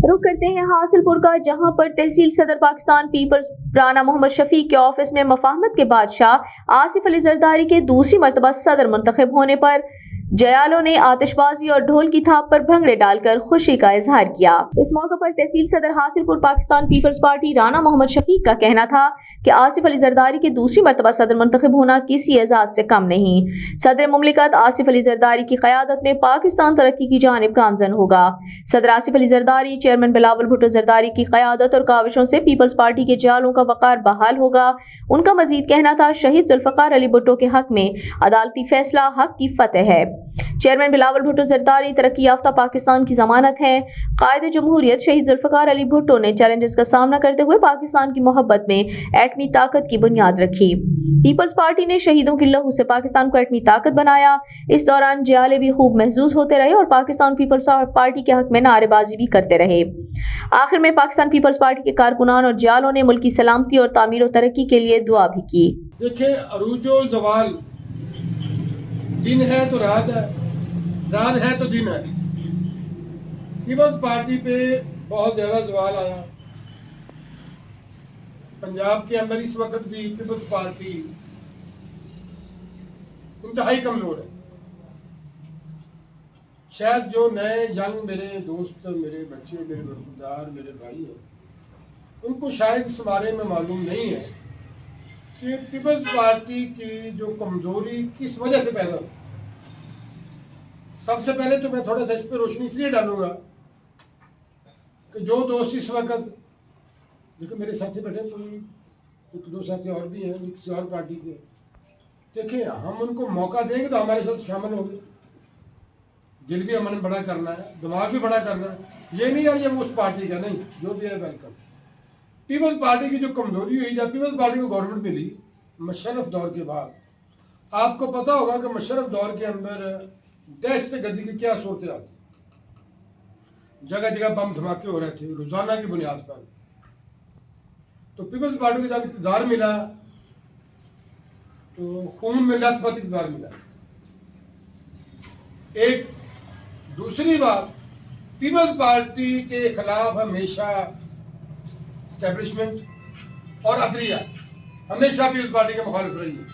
रुक करते हैं हासिलपुर का, जहां पर तहसील सदर पाकिस्तान पीपल्स राना मोहम्मद शफीक के ऑफिस में मफाहमत के बादशाह आसिफ अली जरदारी के दूसरी मरतबा सदर मुंतखब होने पर जयालों ने आतिशबाजी और ढोल की थाप पर भंगड़े डालकर खुशी का इजहार किया। इस मौके पर तहसील सदर हासिलपुर पाकिस्तान पीपल्स पार्टी राना मोहम्मद शफीक का कहना था कि आसिफ अली जरदारी के दूसरी मरतबा सदर मुंतखब होना किसी एजाज से कम नहीं। सदर मुमलिकत आसिफ अली जरदारी की क़यादत में पाकिस्तान तरक्की की जानिब गामजन होगा। सदर आसिफ अली जरदारी, चेयरमैन बिलावल भुट्टो जरदारी की क़यादत और काविशों से पीपल्स पार्टी के जयालों का वक़ार बहाल होगा। उनका मजीद कहना था, शहीद जुल्फ़िकार अली भुट्टो के हक में अदालती फैसला हक की फतेह है। चेयरमैन बिलावल भुट्टो जरदारी तरक्की याफ्ता पाकिस्तान की जमानत है। कायदे जमहूरियत शहीद जुल्फ़िकार अली भुट्टो ने चैलेंजेस का सामना करते हुए पाकिस्तान की मोहब्बत में एटमी ताकत की बुनियाद रखी। पीपल्स पार्टी ने शहीदों की लहू से पाकिस्तान को एटमी ताकत बनाया। इस दौरान जयाले भी खूब महसूस होते रहे और पाकिस्तान पीपल्स पार्टी के हक में नारेबाजी भी करते रहे। आखिर में पाकिस्तान पीपल्स पार्टी के कारकुनान और जयालों ने मुल्क की सलामती और तामीर और तरक्की के लिए दुआ भी की। देखिए, अरूजो जवाल दिन है तो रात है, रात है तो दिन है। पीपल्स पार्टी पे बहुत ज्यादा सवाल आया। पंजाब के अंदर इस वक्त भी पीपल्स पार्टी इंतहाई कमजोर है। शायद जो नए यंग मेरे दोस्त, मेरे बच्चे, मेरे वफादार, मेरे भाई हैं, उनको शायद इस बारे में मालूम नहीं है कि पीपल्स पार्टी की जो कमजोरी किस वजह से पैदा हुई। सबसे पहले तो मैं थोड़ा सा इस पर रोशनी इसलिए डालूंगा कि जो दोस्त इस वक्त, देखो मेरे साथी बैठे, कोई एक दो साथी और भी हैं किसी और पार्टी के, देखिए हम उनको मौका देंगे तो हमारे साथ शामिल होंगे। दिल भी हमने बड़ा करना है, दिमाग भी बड़ा करना है। ये नहीं यार ये उस पार्टी का नहीं, जो भी है वेलकम। पीपल्स पार्टी की जो कमजोरी हुई, जब पीपल्स पार्टी को गवर्नमेंट मिली मुशर्रफ दौर के बाद, आपको पता होगा कि मुशर्रफ दौर के अंदर दहशत गर्दी की क्या सूरत हाल थी। जगह जगह बम धमाके हो रहे थे रोजाना की बुनियाद पर। तो पीपल्स पार्टी को जब इक़्तिदार मिला तो खून में लथपथ इक़्तिदार मिला। एक दूसरी बात, पीपल्स पार्टी के खिलाफ हमेशा एस्टेब्लिशमेंट और अदलिया हमेशा पीपल्स पार्टी के मुखालिफ रही है।